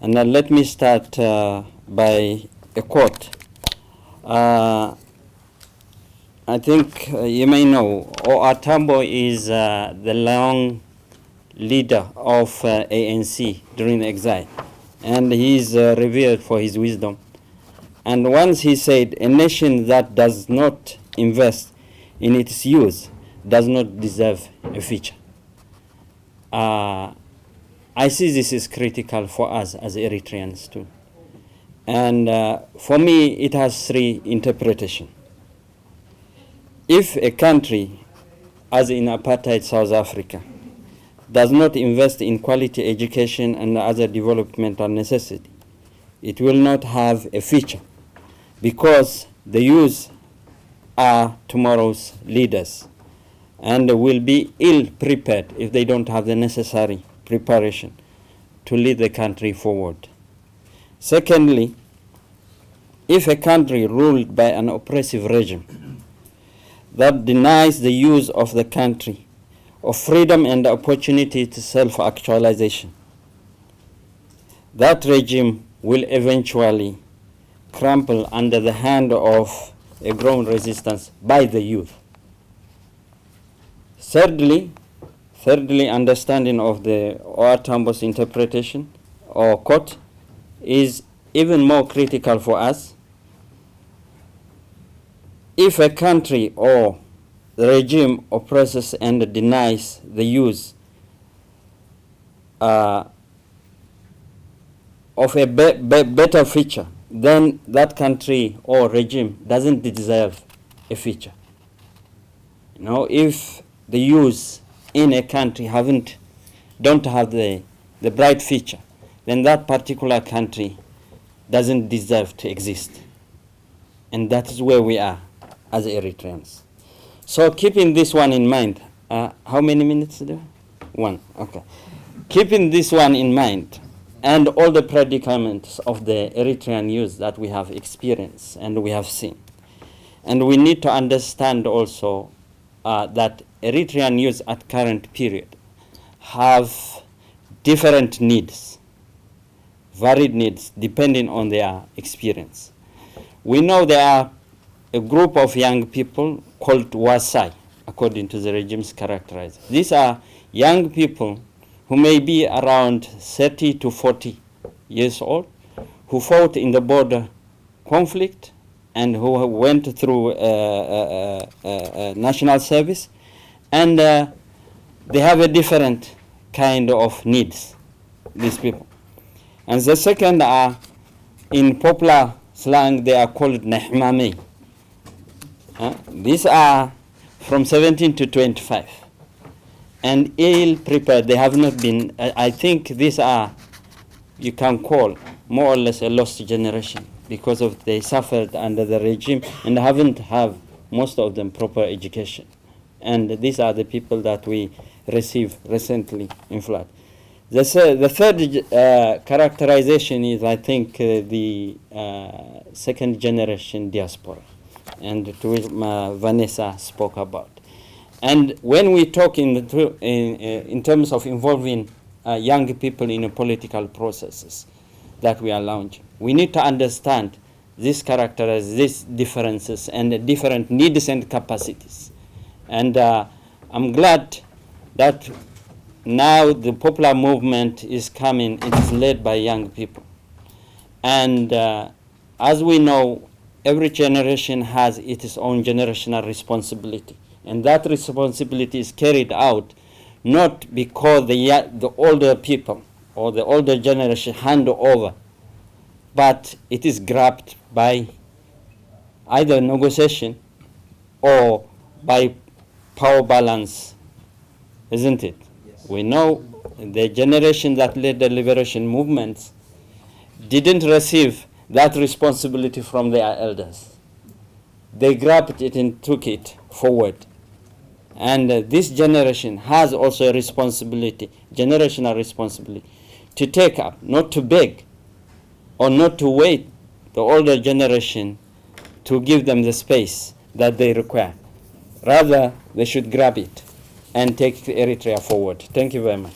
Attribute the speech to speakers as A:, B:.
A: And let me start by a quote. I think you may know O.R. Tambo is the long leader of ANC during exile, and he is revered for his wisdom. And once he said, a nation that does not invest in its youth does not deserve a future. I see this is critical for us as Eritreans too. And for me, it has three interpretations. If a country, as in apartheid South Africa, does not invest in quality education and other developmental necessities, it will not have a future, because the youth are tomorrow's leaders and will be ill prepared if they don't have the necessary preparation to lead the country forward. Secondly, if a country ruled by an oppressive regime that denies the youth of the country of freedom and opportunity to self-actualization, that regime will eventually crumple under the hand of a growing resistance by the youth. Thirdly, understanding of the O.R. Tambo's interpretation or quote is even more critical for us. If a country or the regime oppresses and denies the youth of a better future, then that country or regime doesn't deserve a future. You know, if the youth in a country don't have the bright future, then that particular country doesn't deserve to exist. And that is where we are as Eritreans. So keeping this one in mind, how many minutes do? One, okay. Keeping this one in mind, and all the predicaments of the Eritrean youth that we have experienced and we have seen. And we need to understand also that Eritrean youth at current period have different needs, varied needs, depending on their experience. We know there are a group of young people called Wasai, according to the regime's characterization. These are young people who may be around 30 to 40 years old, who fought in the border conflict and who went through national service, and they have a different kind of needs, these people. And the second are, in popular slang, they are called Nehmame. These are from 17 to 25. And ill prepared, they have not been, I think these are, you can call more or less a lost generation, because of they suffered under the regime and haven't have most of them proper education. And these are the people that we received recently in flood. The third characterization is, I think, the second generation diaspora, and to which Vanessa spoke about. And when we talk in terms of involving young people in political processes that we are launching, we need to understand these characteristics, these differences, and different needs and capacities. And I'm glad that now the popular movement is coming. It is led by young people. And as we know, every generation has its own generational responsibility. And that responsibility is carried out not because the older people or the older generation hand over, but it is grabbed by either negotiation or by power balance, isn't it? Yes. We know the generation that led the liberation movements didn't receive that responsibility from their elders. They grabbed it and took it forward. And this generation has also a responsibility, generational responsibility, to take up, not to beg or not to wait the older generation to give them the space that they require. Rather, they should grab it and take Eritrea forward. Thank you very much.